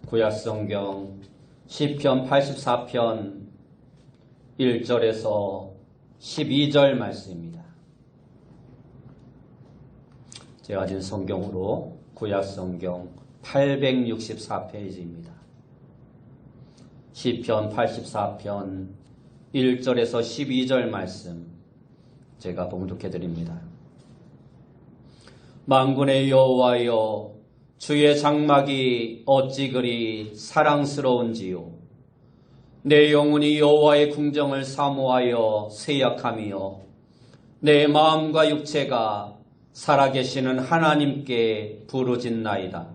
구약성경 시편 84편 1절에서 12절 말씀입니다. 제가 가진 성경으로 구약성경 864페이지입니다. 시편 84편 1절에서 12절 말씀 제가 봉독해 드립니다. 만군의 여호와여, 주의 장막이 어찌 그리 사랑스러운지요. 내 영혼이 여호와의 궁정을 사모하여 쇠약하며 내 마음과 육체가 살아계시는 하나님께 부르짖나이다.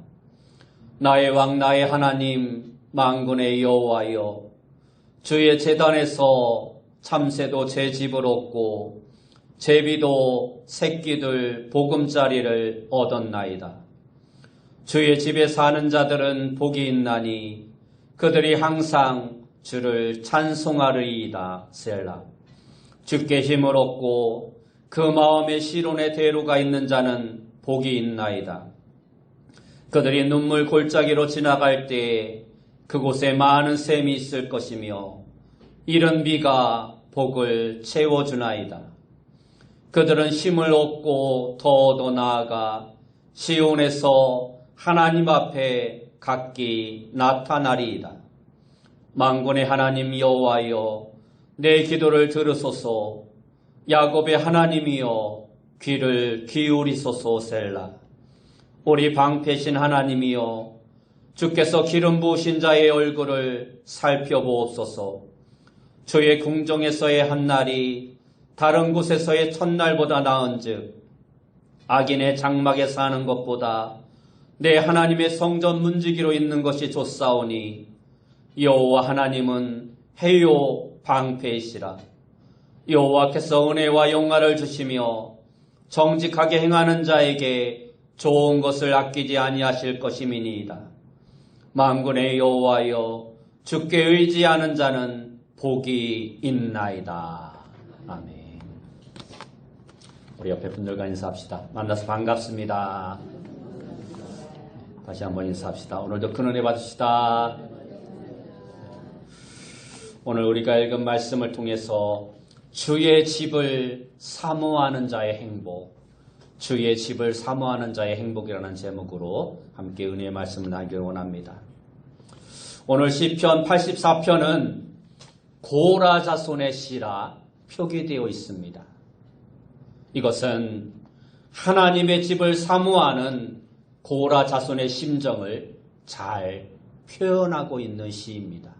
나의 왕 나의 하나님 만군의 여호와여, 주의 제단에서 참새도 제 집을 얻고 제비도 새끼들 보금자리를 얻었나이다. 주의 집에 사는 자들은 복이 있나니 그들이 항상 주를 찬송하리이다. 셀라. 주께 힘을 얻고 그 마음에 시론의 대로가 있는 자는 복이 있나이다. 그들이 눈물 골짜기로 지나갈 때에 그곳에 많은 샘이 있을 것이며 이른 비가 복을 채워주나이다. 그들은 힘을 얻고 더 나아가 시온에서 하나님 앞에 각기 나타나리이다. 만군의 하나님 여호와여, 내 기도를 들으소서. 야곱의 하나님이여, 귀를 기울이소서. 셀라. 우리 방패신 하나님이여, 주께서 기름 부으신 자의 얼굴을 살펴보옵소서. 주의 궁정에서의 한 날이 다른 곳에서의 첫날보다 나은즉 악인의 장막에 사는 것보다 내 하나님의 성전 문지기로 있는 것이 좋사오니 여호와 하나님은 해요 방패이시라. 여호와께서 은혜와 영화를 주시며 정직하게 행하는 자에게 좋은 것을 아끼지 아니하실 것임이니이다. 만군의 여호와여, 주께 의지하는 자는 복이 있나이다. 아멘. 우리 옆에 분들과 인사합시다. 만나서 반갑습니다. 다시 한번 인사합시다. 오늘도 큰 은혜 받으시다. 오늘 우리가 읽은 말씀을 통해서 주의 집을 사모하는 자의 행복, 주의 집을 사모하는 자의 행복이라는 제목으로 함께 은혜의 말씀을 나누기를 원합니다. 오늘 시편 84편은 고라 자손의 시라 표기되어 있습니다. 이것은 하나님의 집을 사모하는 고라 자손의 심정을 잘 표현하고 있는 시입니다.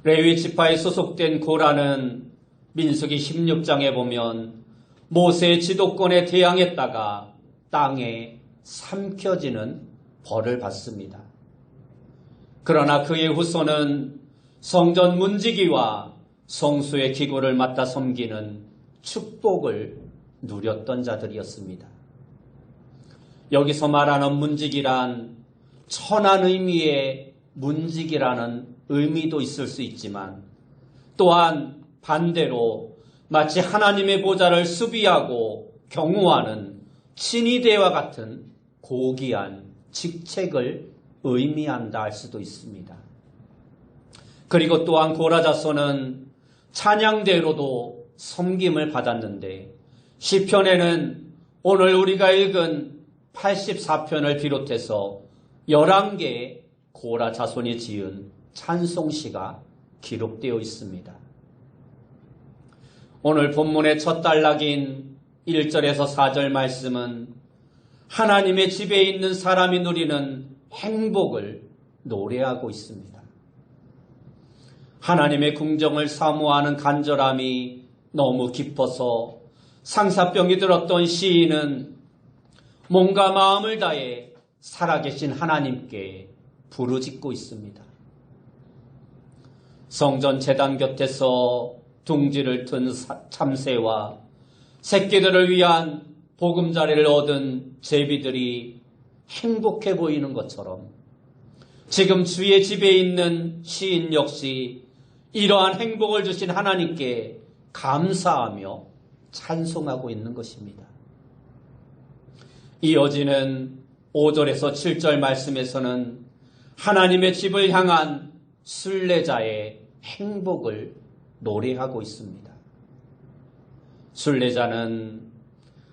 레위 지파에 소속된 고라는 민수기 16장에 보면 모세의 지도권에 대항했다가 땅에 삼켜지는 벌을 받습니다. 그러나 그의 후손은 성전 문지기와 성수의 기구를 맡아 섬기는 축복을 누렸던 자들이었습니다. 여기서 말하는 문지기란 천한 의미의 문지기라는 의미도 있을 수 있지만 또한 반대로 마치 하나님의 보좌를 수비하고 경호하는 친위대와 같은 고귀한 직책을 의미한다 할 수도 있습니다. 그리고 또한 고라 자손은 찬양대로도 섬김을 받았는데 시편에는 오늘 우리가 읽은 84편을 비롯해서 11개의 고라 자손이 지은 찬송시가 기록되어 있습니다. 오늘 본문의 첫 단락인 1절에서 4절 말씀은 하나님의 집에 있는 사람이 누리는 행복을 노래하고 있습니다. 하나님의 궁정을 사모하는 간절함이 너무 깊어서 상사병이 들었던 시인은 몸과 마음을 다해 살아계신 하나님께 부르짖고 있습니다. 성전 제단 곁에서 둥지를 튼 참새와 새끼들을 위한 보금자리를 얻은 제비들이 행복해 보이는 것처럼 지금 주의 집에 있는 시인 역시 이러한 행복을 주신 하나님께 감사하며 찬송하고 있는 것입니다. 이어지는 5절에서 7절 말씀에서는 하나님의 집을 향한 순례자의 행복을 노래하고 있습니다. 순례자는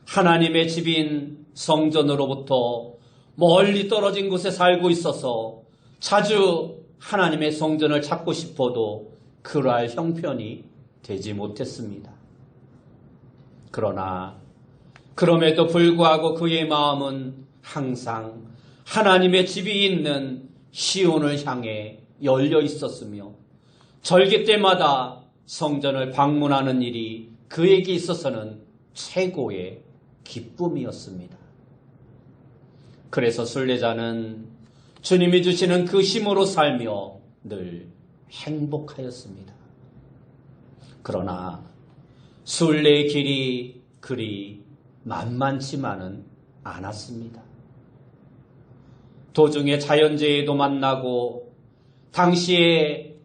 하나님의 집인 성전으로부터 멀리 떨어진 곳에 살고 있어서 자주 하나님의 성전을 찾고 싶어도 그러할 형편이 되지 못했습니다. 그러나 그럼에도 불구하고 그의 마음은 항상 하나님의 집이 있는 시온을 향해 열려 있었으며 절기 때마다 성전을 방문하는 일이 그에게 있어서는 최고의 기쁨이었습니다. 그래서 순례자는 주님이 주시는 그 힘으로 살며 늘 행복하였습니다. 그러나 순례의 길이 그리 만만치만은 않았습니다. 도중에 자연재해도 만나고 당시에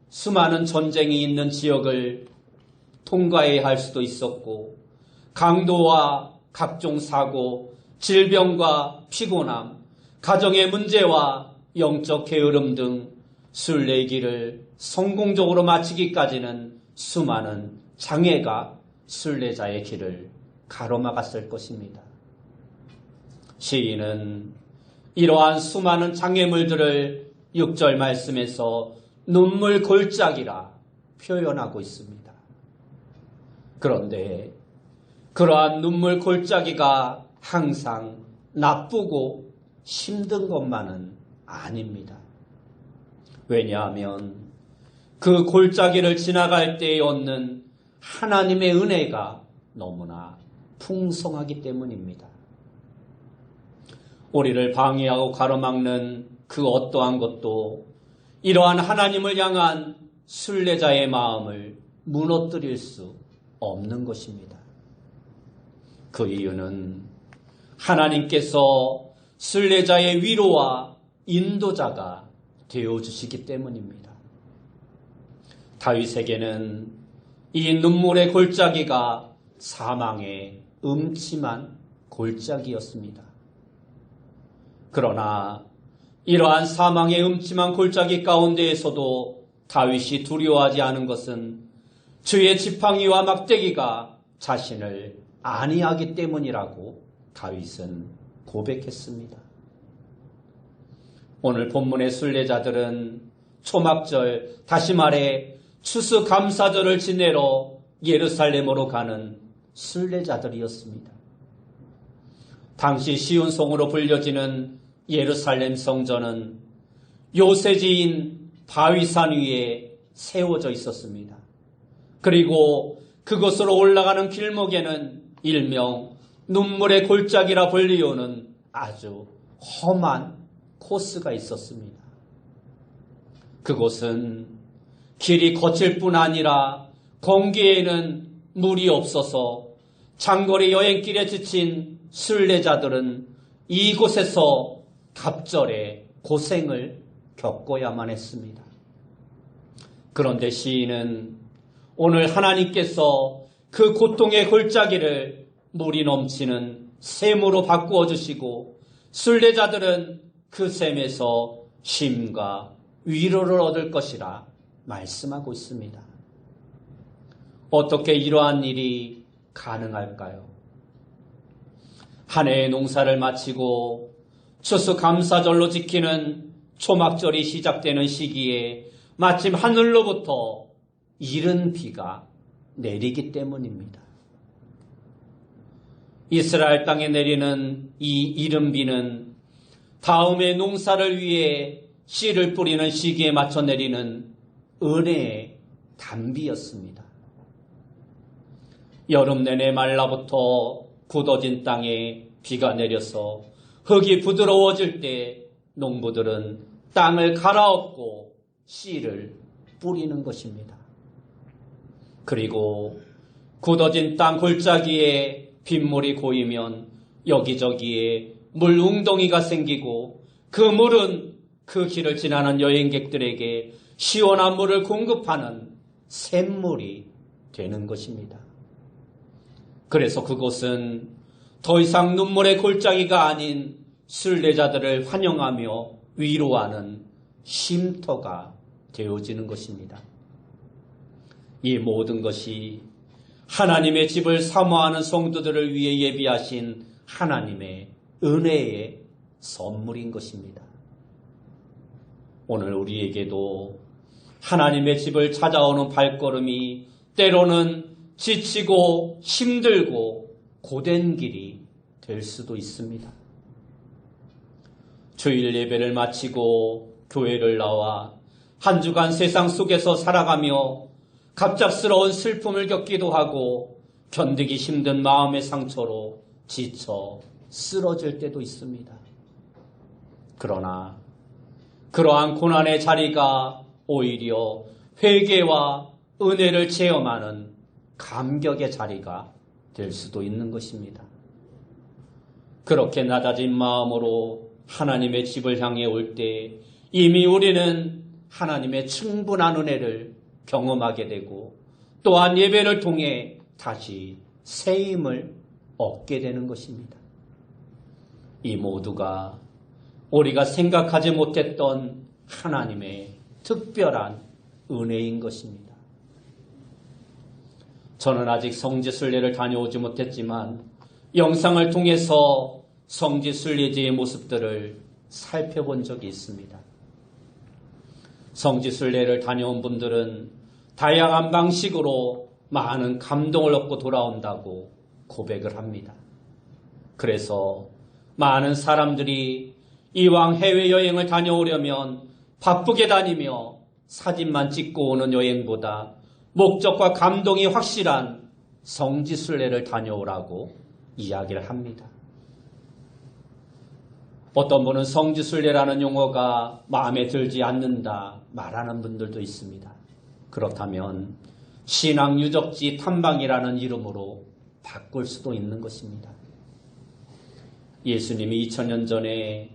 수많은 전쟁이 있는 지역을 통과해야 할 수도 있었고 강도와 각종 사고, 질병과 피곤함, 가정의 문제와 영적 게으름 등 순례의 길을 성공적으로 마치기까지는 수많은 장애가 순례자의 길을 가로막았을 것입니다. 시인은 이러한 수많은 장애물들을 6절 말씀에서 눈물 골짜기라 표현하고 있습니다. 그런데 그러한 눈물 골짜기가 항상 나쁘고 힘든 것만은 아닙니다. 왜냐하면 그 골짜기를 지나갈 때에 얻는 하나님의 은혜가 너무나 풍성하기 때문입니다. 우리를 방해하고 가로막는 그 어떠한 것도 이러한 하나님을 향한 순례자의 마음을 무너뜨릴 수 없는 것입니다. 그 이유는 하나님께서 순례자의 위로와 인도자가 되어주시기 때문입니다. 다윗에게는 이 눈물의 골짜기가 사망의 음침한 골짜기였습니다. 그러나 이러한 사망의 음침한 골짜기 가운데에서도 다윗이 두려워하지 않은 것은 주의 지팡이와 막대기가 자신을 안위하기 때문이라고 다윗은 고백했습니다. 오늘 본문의 순례자들은 초막절, 다시 말해 추수감사절을 지내러 예루살렘으로 가는 순례자들이었습니다. 당시 시온성으로 불려지는 예루살렘 성전은 요새지인 바위산 위에 세워져 있었습니다. 그리고 그곳으로 올라가는 길목에는 일명 눈물의 골짜기라 불리우는 아주 험한 코스가 있었습니다. 그곳은 길이 거칠 뿐 아니라 공기에는 물이 없어서 장거리 여행길에 지친 순례자들은 이곳에서 갑절에 고생을 겪어야만 했습니다. 그런데 시인은 오늘 하나님께서 그 고통의 골짜기를 물이 넘치는 샘으로 바꾸어 주시고 순례자들은 그 샘에서 쉼과 위로를 얻을 것이라 말씀하고 있습니다. 어떻게 이러한 일이 가능할까요? 한 해의 농사를 마치고 추수감사절로 지키는 초막절이 시작되는 시기에 마침 하늘로부터 이른 비가 내리기 때문입니다. 이스라엘 땅에 내리는 이 이른 비는 다음의 농사를 위해 씨를 뿌리는 시기에 맞춰 내리는 은혜의 단비였습니다. 여름 내내 말라부터 굳어진 땅에 비가 내려서 흙이 부드러워질 때 농부들은 땅을 갈아엎고 씨를 뿌리는 것입니다. 그리고 굳어진 땅 골짜기에 빗물이 고이면 여기저기에 물 웅덩이가 생기고 그 물은 그 길을 지나는 여행객들에게 시원한 물을 공급하는 샘물이 되는 것입니다. 그래서 그곳은 더 이상 눈물의 골짜기가 아닌 순례자들을 환영하며 위로하는 쉼터가 되어지는 것입니다. 이 모든 것이 하나님의 집을 사모하는 성도들을 위해 예비하신 하나님의 은혜의 선물인 것입니다. 오늘 우리에게도 하나님의 집을 찾아오는 발걸음이 때로는 지치고 힘들고 고된 길이 될 수도 있습니다. 주일 예배를 마치고 교회를 나와 한 주간 세상 속에서 살아가며 갑작스러운 슬픔을 겪기도 하고 견디기 힘든 마음의 상처로 지쳐 쓰러질 때도 있습니다. 그러나 그러한 고난의 자리가 오히려 회개와 은혜를 체험하는 감격의 자리가 될 수도 있는 것입니다. 그렇게 낮아진 마음으로 하나님의 집을 향해 올 때 이미 우리는 하나님의 충분한 은혜를 경험하게 되고 또한 예배를 통해 다시 새 힘을 얻게 되는 것입니다. 이 모두가 우리가 생각하지 못했던 하나님의 특별한 은혜인 것입니다. 저는 아직 성지순례를 다녀오지 못했지만 영상을 통해서 성지순례지의 모습들을 살펴본 적이 있습니다. 성지순례를 다녀온 분들은 다양한 방식으로 많은 감동을 얻고 돌아온다고 고백을 합니다. 그래서 많은 사람들이 이왕 해외여행을 다녀오려면 바쁘게 다니며 사진만 찍고 오는 여행보다 목적과 감동이 확실한 성지순례를 다녀오라고 이야기를 합니다. 어떤 분은 성지순례라는 용어가 마음에 들지 않는다 말하는 분들도 있습니다. 그렇다면 신앙 유적지 탐방이라는 이름으로 바꿀 수도 있는 것입니다. 예수님이 2000년 전에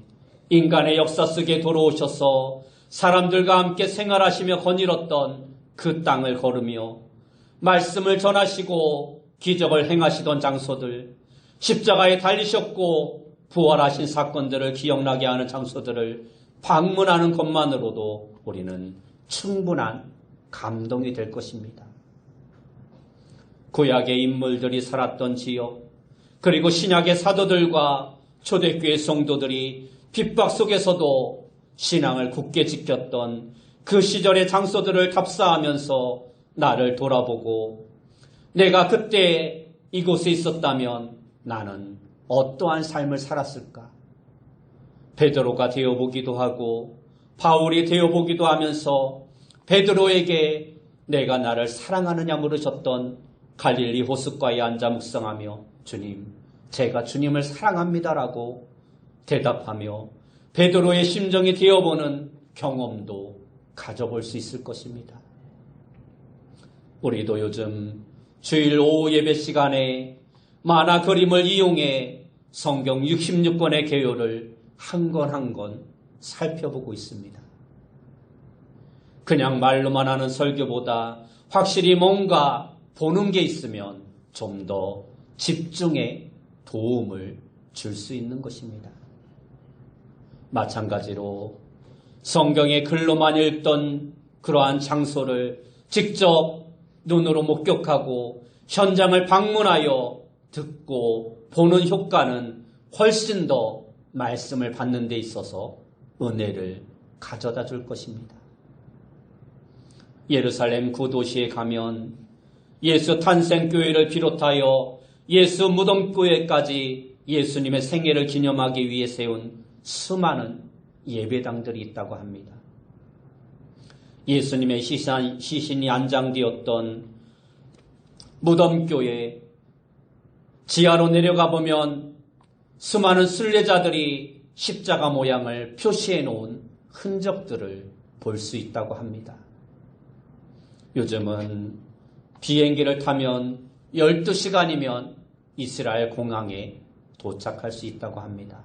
인간의 역사 속에 들어오셔서 사람들과 함께 생활하시며 거닐었던 그 땅을 걸으며 말씀을 전하시고 기적을 행하시던 장소들, 십자가에 달리셨고 부활하신 사건들을 기억나게 하는 장소들을 방문하는 것만으로도 우리는 충분한 감동이 될 것입니다. 구약의 인물들이 살았던 지역, 그리고 신약의 사도들과 초대교회 성도들이 핍박 속에서도 신앙을 굳게 지켰던 그 시절의 장소들을 답사하면서 나를 돌아보고 내가 그때 이곳에 있었다면 나는 어떠한 삶을 살았을까? 베드로가 되어보기도 하고 바울이 되어보기도 하면서 베드로에게 내가 나를 사랑하느냐 물으셨던 갈릴리 호숫가에 앉아 묵상하며 주님, 제가 주님을 사랑합니다라고 대답하며 베드로의 심정이 되어보는 경험도 가져볼 수 있을 것입니다. 우리도 요즘 주일 오후 예배 시간에 만화 그림을 이용해 성경 66권의 개요를 한 권 한 권 살펴보고 있습니다. 그냥 말로만 하는 설교보다 확실히 뭔가 보는 게 있으면 좀 더 집중에 도움을 줄 수 있는 것입니다. 마찬가지로 성경의 글로만 읽던 그러한 장소를 직접 눈으로 목격하고 현장을 방문하여 듣고 보는 효과는 훨씬 더 말씀을 받는 데 있어서 은혜를 가져다 줄 것입니다. 예루살렘 구도시에 가면 예수 탄생교회를 비롯하여 예수 무덤교회까지 예수님의 생애를 기념하기 위해 세운 수많은 예배당들이 있다고 합니다. 예수님의 시신이 안장되었던 무덤교회 지하로 내려가 보면 수많은 순례자들이 십자가 모양을 표시해 놓은 흔적들을 볼 수 있다고 합니다. 요즘은 비행기를 타면 12시간이면 이스라엘 공항에 도착할 수 있다고 합니다.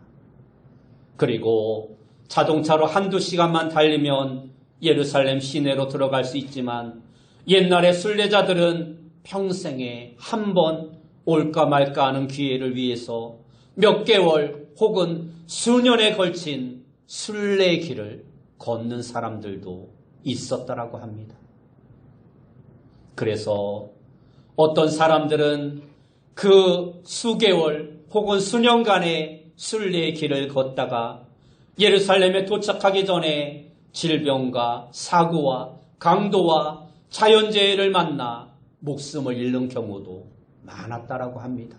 그리고 자동차로 한두 시간만 달리면 예루살렘 시내로 들어갈 수 있지만 옛날의 순례자들은 평생에 한 번 올까 말까 하는 기회를 위해서 몇 개월 혹은 수년에 걸친 순례의 길을 걷는 사람들도 있었다라고 합니다. 그래서 어떤 사람들은 그 수개월 혹은 수년간의 순례의 길을 걷다가 예루살렘에 도착하기 전에 질병과 사고와 강도와 자연재해를 만나 목숨을 잃는 경우도 많았다라고 합니다.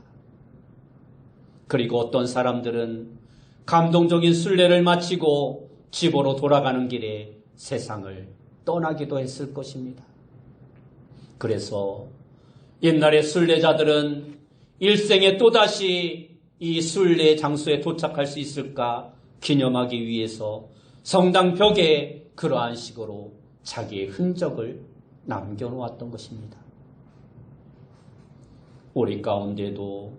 그리고 어떤 사람들은 감동적인 순례를 마치고 집으로 돌아가는 길에 세상을 떠나기도 했을 것입니다. 그래서 옛날의 순례자들은 일생에 또다시 이 순례 장소에 도착할 수 있을까 기념하기 위해서 성당 벽에 그러한 식으로 자기의 흔적을 남겨놓았던 것입니다. 우리 가운데도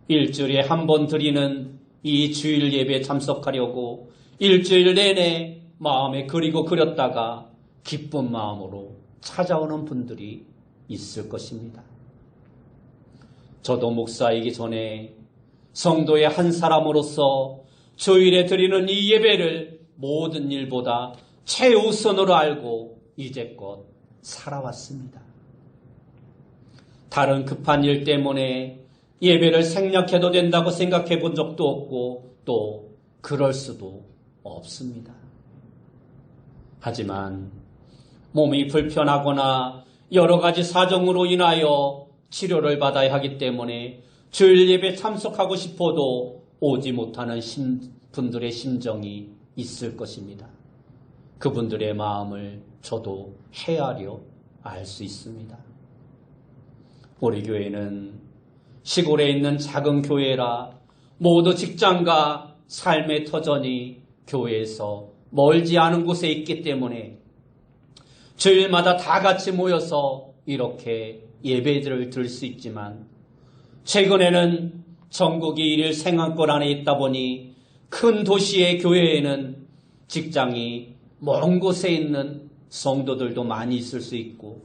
일주일에 한 번 드리는 이 주일 예배에 참석하려고 일주일 내내 마음에 그리고 그렸다가 기쁜 마음으로 찾아오는 분들이 있을 것입니다. 저도 목사이기 전에 성도의 한 사람으로서 주일에 드리는 이 예배를 모든 일보다 최우선으로 알고 이제껏 살아왔습니다. 다른 급한 일 때문에 예배를 생략해도 된다고 생각해 본 적도 없고 또 그럴 수도 없습니다. 하지만 몸이 불편하거나 여러 가지 사정으로 인하여 치료를 받아야 하기 때문에 주일 예배 참석하고 싶어도 오지 못하는 분들의 심정이 있을 것입니다. 그분들의 마음을 저도 헤아려 알 수 있습니다. 우리 교회는 시골에 있는 작은 교회라 모두 직장과 삶의 터전이 교회에서 멀지 않은 곳에 있기 때문에 주일마다 다 같이 모여서 이렇게 예배들을 드릴 수 있지만 최근에는 전국이 일일 생활권 안에 있다 보니 큰 도시의 교회에는 직장이 먼 곳에 있는 성도들도 많이 있을 수 있고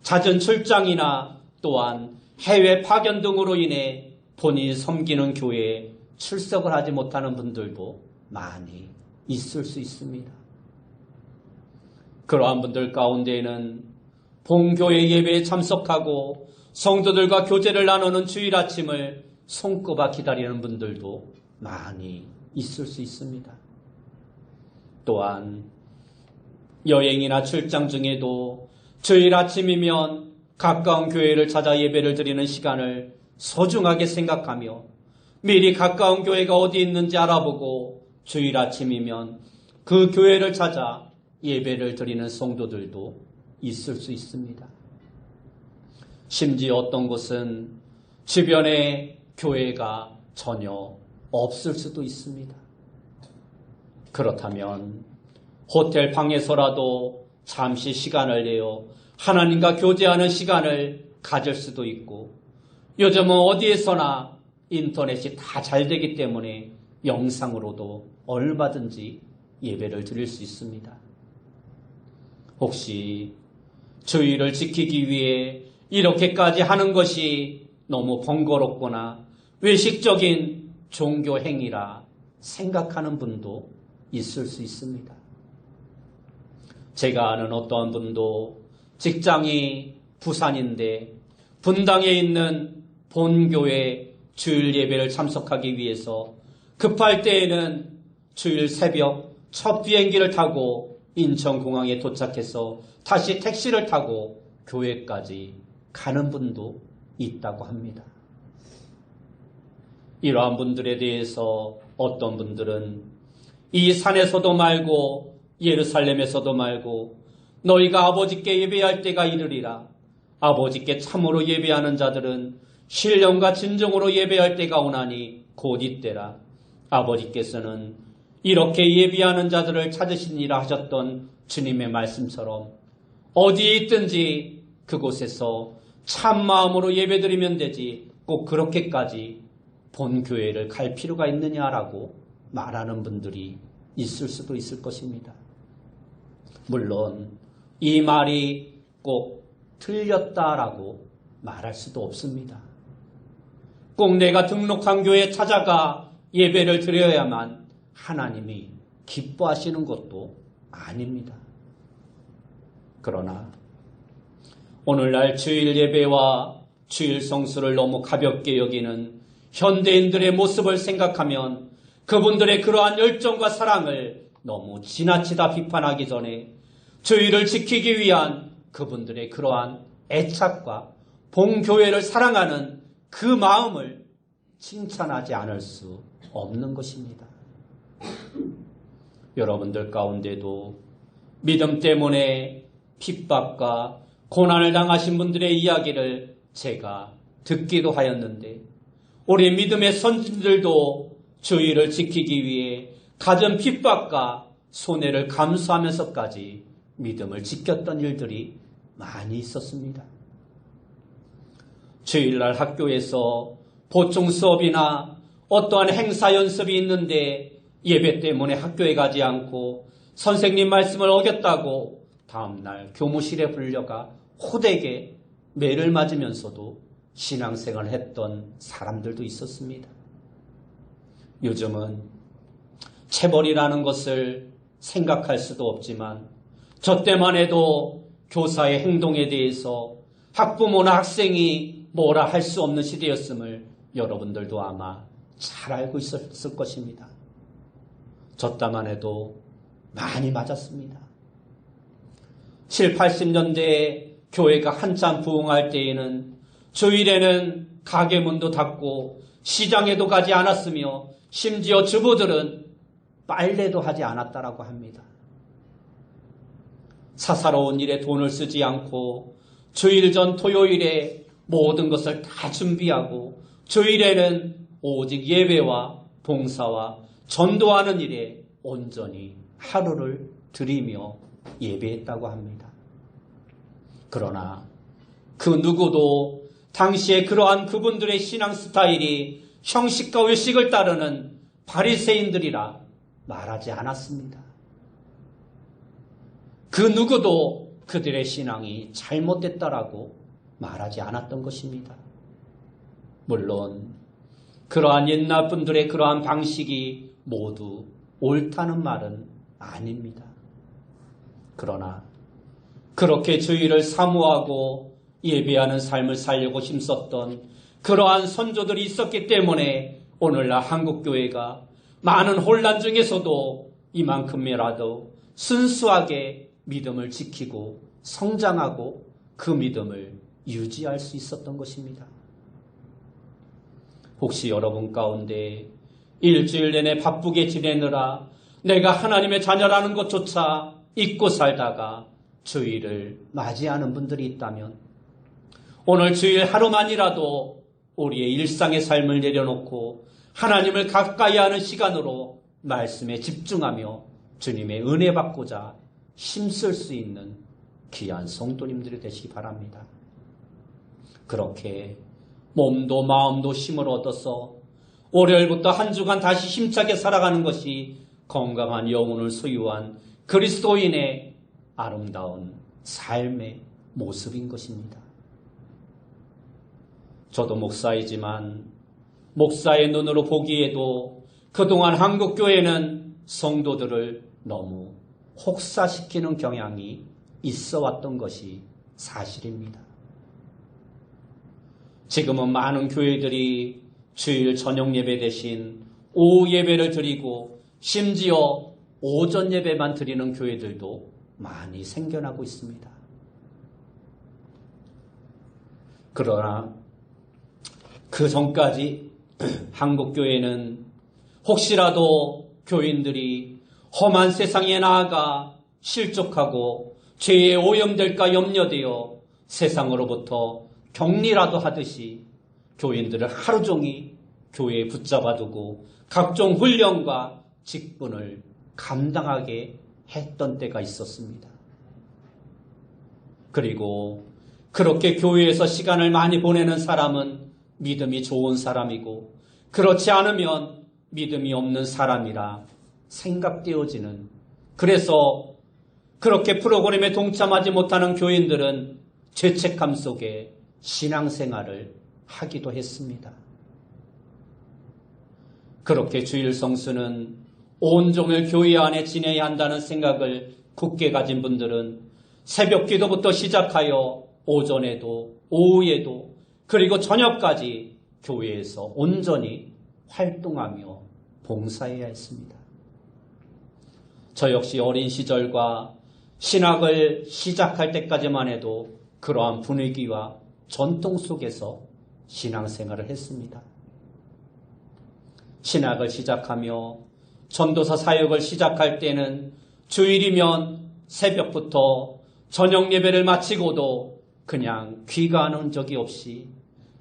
잦은 출장이나 또한 해외 파견 등으로 인해 본인이 섬기는 교회에 출석을 하지 못하는 분들도 많이 있을 수 있습니다. 그러한 분들 가운데에는 본교회 예배에 참석하고 성도들과 교제를 나누는 주일 아침을 손꼽아 기다리는 분들도 많이 있을 수 있습니다. 또한 여행이나 출장 중에도 주일 아침이면 가까운 교회를 찾아 예배를 드리는 시간을 소중하게 생각하며 미리 가까운 교회가 어디 있는지 알아보고 주일 아침이면 그 교회를 찾아 예배를 드리는 성도들도 있을 수 있습니다. 심지어 어떤 곳은 주변에 교회가 전혀 없을 수도 있습니다. 그렇다면 호텔 방에서라도 잠시 시간을 내어 하나님과 교제하는 시간을 가질 수도 있고 요즘은 어디에서나 인터넷이 다 잘 되기 때문에 영상으로도 얼마든지 예배를 드릴 수 있습니다. 혹시 주의를 지키기 위해 이렇게까지 하는 것이 너무 번거롭거나 외식적인 종교 행위라 생각하는 분도 있을 수 있습니다. 제가 아는 어떠한 분도 직장이 부산인데 분당에 있는 본교회 주일 예배를 참석하기 위해서 급할 때에는 주일 새벽 첫 비행기를 타고 인천공항에 도착해서 다시 택시를 타고 교회까지 가는 분도 있다고 합니다. 이러한 분들에 대해서 어떤 분들은 이 산에서도 말고 예루살렘에서도 말고 너희가 아버지께 예배할 때가 이르리라. 아버지께 참으로 예배하는 자들은 신령과 진정으로 예배할 때가 오나니 곧 이때라. 아버지께서는 이렇게 예배하는 자들을 찾으시니라 하셨던 주님의 말씀처럼 어디에 있든지 그곳에서 참 마음으로 예배드리면 되지 꼭 그렇게까지 본교회를 갈 필요가 있느냐라고 말하는 분들이 있을 수도 있을 것입니다. 물론 이 말이 꼭 틀렸다라고 말할 수도 없습니다. 꼭 내가 등록한 교회에 찾아가 예배를 드려야만 하나님이 기뻐하시는 것도 아닙니다. 그러나 오늘날 주일 예배와 주일 성수를 너무 가볍게 여기는 현대인들의 모습을 생각하면 그분들의 그러한 열정과 사랑을 너무 지나치다 비판하기 전에 주일을 지키기 위한 그분들의 그러한 애착과 본교회를 사랑하는 그 마음을 칭찬하지 않을 수 없는 것입니다. 여러분들 가운데도 믿음 때문에 핍박과 고난을 당하신 분들의 이야기를 제가 듣기도 하였는데 우리 믿음의 선진들도 주의를 지키기 위해 갖은 핍박과 손해를 감수하면서까지 믿음을 지켰던 일들이 많이 있었습니다. 주일날 학교에서 보충 수업이나 어떠한 행사 연습이 있는데 예배 때문에 학교에 가지 않고 선생님 말씀을 어겼다고 다음날 교무실에 불려가 호되게 매를 맞으면서도 신앙생활을 했던 사람들도 있었습니다. 요즘은 체벌이라는 것을 생각할 수도 없지만 저 때만 해도 교사의 행동에 대해서 학부모나 학생이 뭐라 할 수 없는 시대였음을 여러분들도 아마 잘 알고 있었을 것입니다. 저 때만 해도 많이 맞았습니다. 7, 80년대에 교회가 한참 부흥할 때에는 주일에는 가게 문도 닫고 시장에도 가지 않았으며 심지어 주부들은 빨래도 하지 않았다라고 합니다. 사사로운 일에 돈을 쓰지 않고 주일 전 토요일에 모든 것을 다 준비하고 주일에는 오직 예배와 봉사와 전도하는 일에 온전히 하루를 들이며 예배했다고 합니다. 그러나 그 누구도 당시에 그러한 그분들의 신앙 스타일이 형식과 의식을 따르는 바리새인들이라 말하지 않았습니다. 그 누구도 그들의 신앙이 잘못됐다라고 말하지 않았던 것입니다. 물론 그러한 옛날 분들의 그러한 방식이 모두 옳다는 말은 아닙니다. 그러나 그렇게 주일을 사모하고 예배하는 삶을 살려고 힘썼던 그러한 선조들이 있었기 때문에 오늘날 한국교회가 많은 혼란 중에서도 이만큼이라도 순수하게 믿음을 지키고 성장하고 그 믿음을 유지할 수 있었던 것입니다. 혹시 여러분 가운데 일주일 내내 바쁘게 지내느라 내가 하나님의 자녀라는 것조차 잊고 살다가 주일을 맞이하는 분들이 있다면 오늘 주일 하루만이라도 우리의 일상의 삶을 내려놓고 하나님을 가까이 하는 시간으로 말씀에 집중하며 주님의 은혜 받고자 힘쓸 수 있는 귀한 성도님들이 되시기 바랍니다. 그렇게 몸도 마음도 힘을 얻어서 월요일부터 한 주간 다시 힘차게 살아가는 것이 건강한 영혼을 소유한 그리스도인의 아름다운 삶의 모습인 것입니다. 저도 목사이지만 목사의 눈으로 보기에도 그동안 한국교회는 성도들을 너무 혹사시키는 경향이 있어 왔던 것이 사실입니다. 지금은 많은 교회들이 주일 저녁 예배 대신 오후 예배를 드리고 심지어 오전 예배만 드리는 교회들도 많이 생겨나고 있습니다. 그러나 그 전까지 한국교회는 혹시라도 교인들이 험한 세상에 나아가 실족하고 죄에 오염될까 염려되어 세상으로부터 격리라도 하듯이 교인들을 하루 종일 교회에 붙잡아두고 각종 훈련과 직분을 감당하게 했던 때가 있었습니다. 그리고 그렇게 교회에서 시간을 많이 보내는 사람은 믿음이 좋은 사람이고 그렇지 않으면 믿음이 없는 사람이라 생각되어지는, 그래서 그렇게 프로그램에 동참하지 못하는 교인들은 죄책감 속에 신앙생활을 하기도 했습니다. 그렇게 주일 성수는 온종일 교회 안에 지내야 한다는 생각을 굳게 가진 분들은 새벽 기도부터 시작하여 오전에도 오후에도 그리고 저녁까지 교회에서 온전히 활동하며 봉사해야 했습니다. 저 역시 어린 시절과 신학을 시작할 때까지만 해도 그러한 분위기와 전통 속에서 신앙생활을 했습니다. 신학을 시작하며 전도사 사역을 시작할 때는 주일이면 새벽부터 저녁 예배를 마치고도 그냥 귀가하는 적이 없이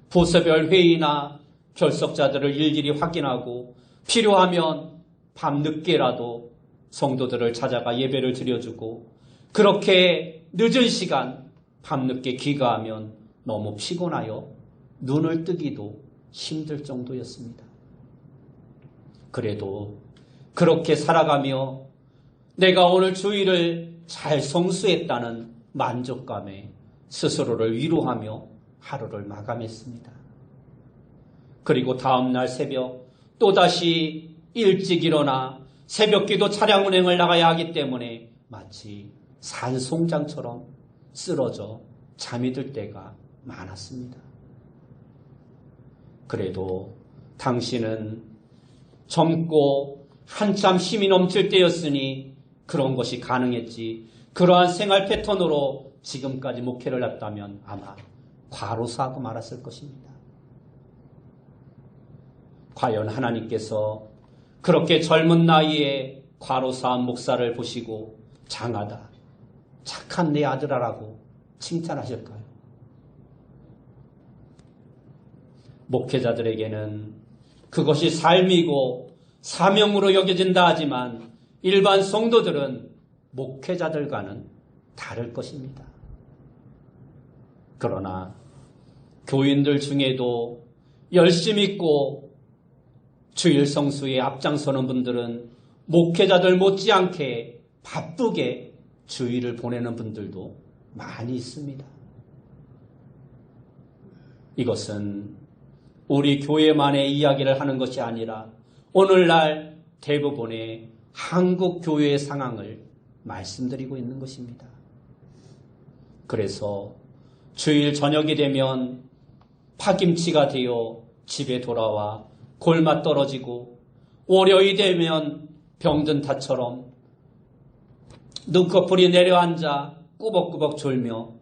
부서별 회의나 결석자들을 일일이 확인하고 필요하면 밤늦게라도 성도들을 찾아가 예배를 드려주고 그렇게 늦은 시간 밤늦게 귀가하면 너무 피곤하여 눈을 뜨기도 힘들 정도였습니다. 그래도 그렇게 살아가며 내가 오늘 주일을 잘 성수했다는 만족감에 스스로를 위로하며 하루를 마감했습니다. 그리고 다음날 새벽 또다시 일찍 일어나 새벽기도 차량 운행을 나가야 하기 때문에 마치 산송장처럼 쓰러져 잠이 들 때가 많았습니다. 그래도 당신은 젊고 한참 힘이 넘칠 때였으니 그런 것이 가능했지 그러한 생활 패턴으로 지금까지 목회를 했다면 아마 과로사하고 말았을 것입니다. 과연 하나님께서 그렇게 젊은 나이에 과로사한 목사를 보시고 장하다, 착한 내 아들아라고 칭찬하실까요? 목회자들에게는 그것이 삶이고 사명으로 여겨진다 하지만 일반 성도들은 목회자들과는 다를 것입니다. 그러나 교인들 중에도 열심히 있고 주일 성수에 앞장서는 분들은 목회자들 못지않게 바쁘게 주일을 보내는 분들도 많이 있습니다. 이것은 우리 교회만의 이야기를 하는 것이 아니라 오늘날 대부분의 한국 교회의 상황을 말씀드리고 있는 것입니다. 그래서 주일 저녁이 되면 파김치가 되어 집에 돌아와 골마 떨어지고 월요일 되면 병든 타처럼 눈꺼풀이 내려앉아 꾸벅꾸벅 졸며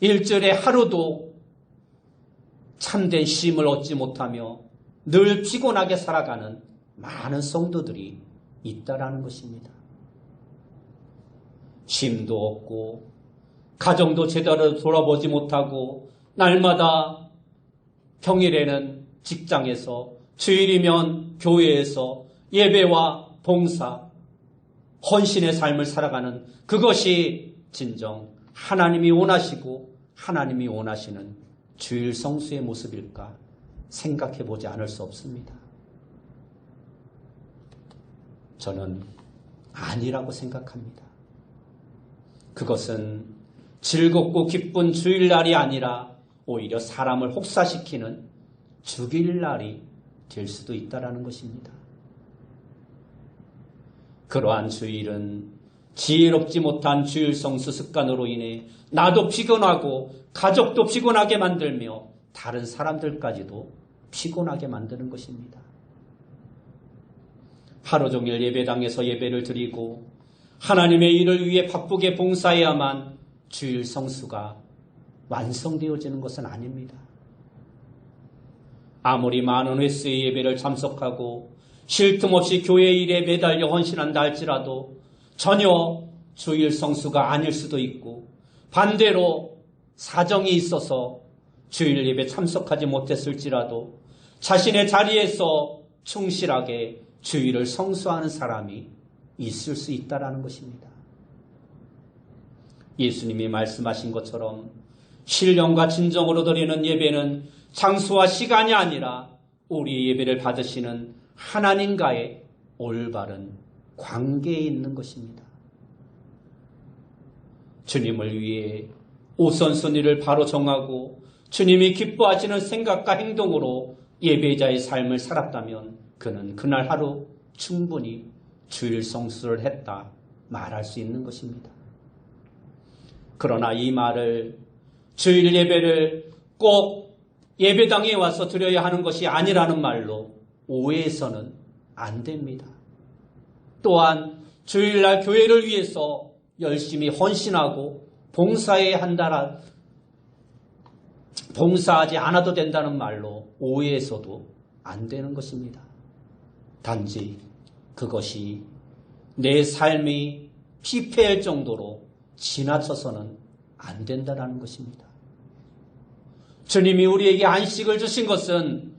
일주일에 하루도 참된 쉼을 얻지 못하며 늘 피곤하게 살아가는 많은 성도들이 있다라는 것입니다. 쉼도 없고 가정도 제대로 돌아보지 못하고 날마다 평일에는 직장에서 주일이면 교회에서 예배와 봉사, 헌신의 삶을 살아가는 그것이 진정 하나님이 원하시고 하나님이 원하시는 주일 성수의 모습일까 생각해보지 않을 수 없습니다. 저는 아니라고 생각합니다. 그것은 즐겁고 기쁜 주일날이 아니라 오히려 사람을 혹사시키는 죽일 날이 될 수도 있다는 것입니다. 그러한 주일은 지혜롭지 못한 주일 성수 습관으로 인해 나도 피곤하고 가족도 피곤하게 만들며 다른 사람들까지도 피곤하게 만드는 것입니다. 하루 종일 예배당에서 예배를 드리고 하나님의 일을 위해 바쁘게 봉사해야만 주일 성수가 완성되어지는 것은 아닙니다. 아무리 많은 횟수의 예배를 참석하고 쉴 틈 없이 교회 일에 매달려 헌신한다 할지라도 전혀 주일 성수가 아닐 수도 있고 반대로 사정이 있어서 주일 예배 참석하지 못했을지라도 자신의 자리에서 충실하게 주일을 성수하는 사람이 있을 수 있다는 것입니다. 예수님이 말씀하신 것처럼 신령과 진정으로 드리는 예배는 장소와 시간이 아니라 우리의 예배를 받으시는 하나님과의 올바른 관계에 있는 것입니다. 주님을 위해 우선순위를 바로 정하고 주님이 기뻐하시는 생각과 행동으로 예배자의 삶을 살았다면 그는 그날 하루 충분히 주일 성수를 했다 말할 수 있는 것입니다. 그러나 이 말을 주일 예배를 꼭 예배당에 와서 드려야 하는 것이 아니라는 말로 오해해서는 안 됩니다. 또한 주일날 교회를 위해서 열심히 헌신하고 봉사하지 않아도 된다는 말로 오해해서도 안 되는 것입니다. 단지 그것이 내 삶이 피폐할 정도로 지나쳐서는 안 된다는 것입니다. 주님이 우리에게 안식을 주신 것은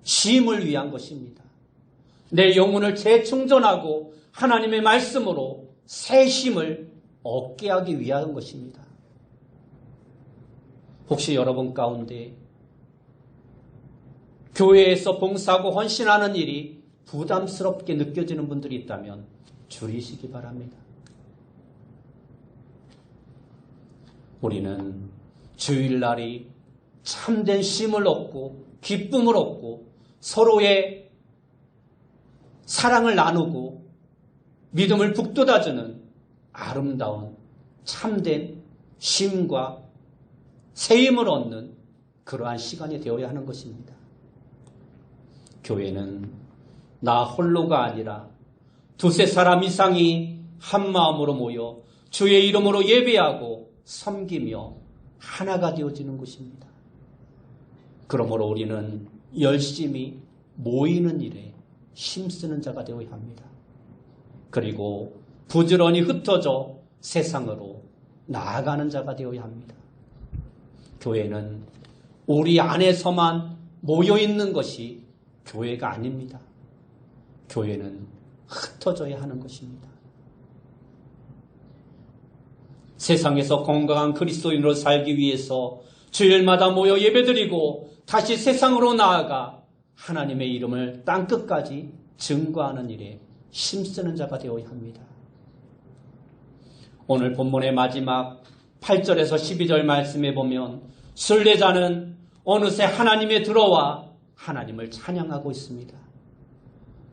쉼을 위한 것입니다. 내 영혼을 재충전하고 하나님의 말씀으로 새 쉼을 얻게 하기 위한 것입니다. 혹시 여러분 가운데 교회에서 봉사하고 헌신하는 일이 부담스럽게 느껴지는 분들이 있다면 줄이시기 바랍니다. 우리는 주일날이 참된 쉼을 얻고 기쁨을 얻고 서로의 사랑을 나누고 믿음을 북돋아주는 아름다운 참된 쉼과 새 힘을 얻는 그러한 시간이 되어야 하는 것입니다. 교회는 나 홀로가 아니라 두세 사람 이상이 한 마음으로 모여 주의 이름으로 예배하고 섬기며 하나가 되어지는 곳입니다. 그러므로 우리는 열심히 모이는 일에 힘쓰는 자가 되어야 합니다. 그리고 부지런히 흩어져 세상으로 나아가는 자가 되어야 합니다. 교회는 우리 안에서만 모여있는 것이 교회가 아닙니다. 교회는 흩어져야 하는 것입니다. 세상에서 건강한 그리스도인으로 살기 위해서 주일마다 모여 예배드리고 다시 세상으로 나아가 하나님의 이름을 땅끝까지 증거하는 일에 힘쓰는 자가 되어야 합니다. 오늘 본문의 마지막 8절에서 12절 말씀에 보면 순례자는 어느새 하나님에 들어와 하나님을 찬양하고 있습니다.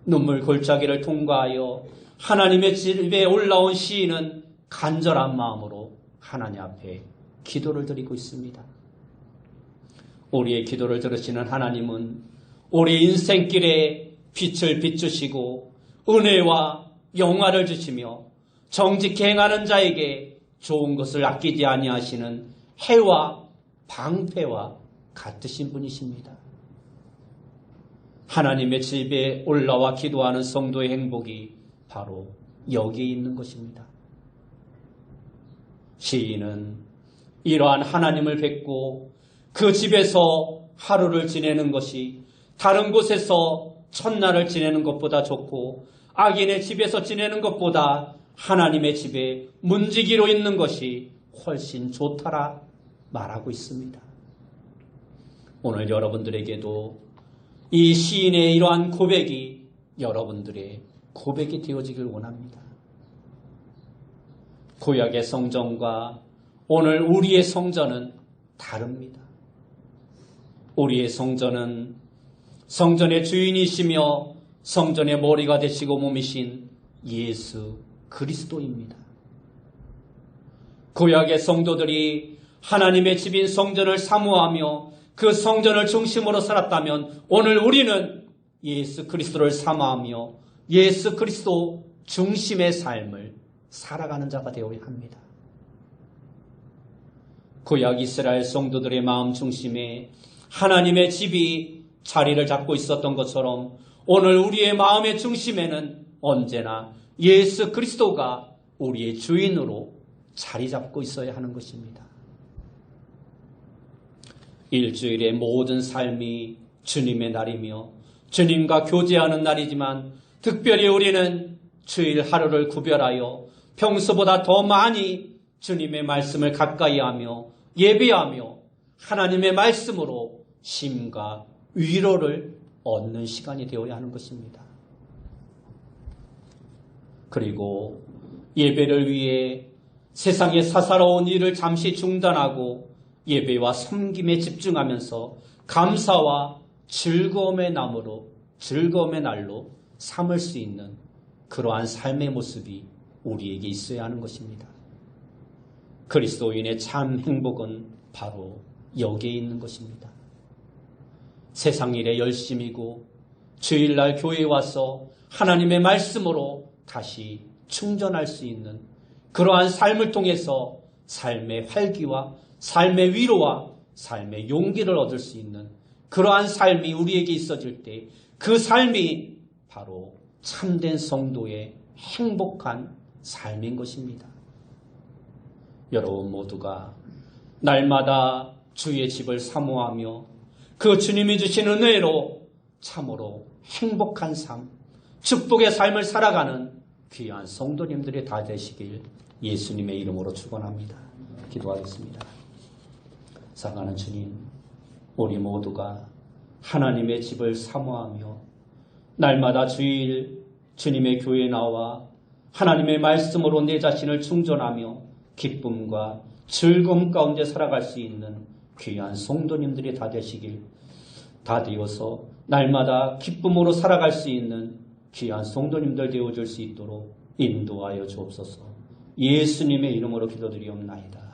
눈물 골짜기를 통과하여 하나님의 집에 올라온 시인은 간절한 마음으로 하나님 앞에 기도를 드리고 있습니다. 우리의 기도를 들으시는 하나님은 우리 인생길에 빛을 비추시고 은혜와 영화를 주시며 정직히 행하는 자에게 좋은 것을 아끼지 아니하시는 해와 방패와 같으신 분이십니다. 하나님의 집에 올라와 기도하는 성도의 행복이 바로 여기에 있는 것입니다. 시인은 이러한 하나님을 뵙고 그 집에서 하루를 지내는 것이 다른 곳에서 첫날을 지내는 것보다 좋고 악인의 집에서 지내는 것보다 하나님의 집에 문지기로 있는 것이 훨씬 좋다라 말하고 있습니다. 오늘 여러분들에게도 이 시인의 이러한 고백이 여러분들의 고백이 되어지길 원합니다. 구약의 성전과 오늘 우리의 성전은 다릅니다. 우리의 성전은 성전의 주인이시며 성전의 머리가 되시고 몸이신 예수 그리스도입니다. 구약의 성도들이 하나님의 집인 성전을 사모하며 그 성전을 중심으로 살았다면 오늘 우리는 예수 그리스도를 사모하며 예수 그리스도 중심의 삶을 살아가는 자가 되어야 합니다. 구약 이스라엘 성도들의 마음 중심에 하나님의 집이 자리를 잡고 있었던 것처럼 오늘 우리의 마음의 중심에는 언제나 예수 그리스도가 우리의 주인으로 자리 잡고 있어야 하는 것입니다. 일주일의 모든 삶이 주님의 날이며 주님과 교제하는 날이지만 특별히 우리는 주일 하루를 구별하여 평소보다 더 많이 주님의 말씀을 가까이 하며 예배하며 하나님의 말씀으로 쉼과 위로를 얻는 시간이 되어야 하는 것입니다. 그리고 예배를 위해 세상의 사사로운 일을 잠시 중단하고 예배와 섬김에 집중하면서 감사와 즐거움의 날로 삼을 수 있는 그러한 삶의 모습이 우리에게 있어야 하는 것입니다. 그리스도인의 참 행복은 바로 여기에 있는 것입니다. 세상 일에 열심이고 주일날 교회에 와서 하나님의 말씀으로 다시 충전할 수 있는 그러한 삶을 통해서 삶의 활기와 삶의 위로와 삶의 용기를 얻을 수 있는 그러한 삶이 우리에게 있어질 때 그 삶이 바로 참된 성도의 행복한 삶인 것입니다. 여러분 모두가 날마다 주의 집을 사모하며 그 주님이 주신 은혜로 참으로 행복한 삶, 축복의 삶을 살아가는 귀한 성도님들이 다 되시길 예수님의 이름으로 축원합니다. 기도하겠습니다. 사랑하는 주님, 우리 모두가 하나님의 집을 사모하며 날마다 주일 주님의 교회에 나와 하나님의 말씀으로 내 자신을 충전하며 기쁨과 즐거움 가운데 살아갈 수 있는 귀한 성도님들이 다 되시길, 다 되어서 날마다 기쁨으로 살아갈 수 있는 귀한 성도님들 되어줄 수 있도록 인도하여 주옵소서. 예수님의 이름으로 기도드리옵나이다.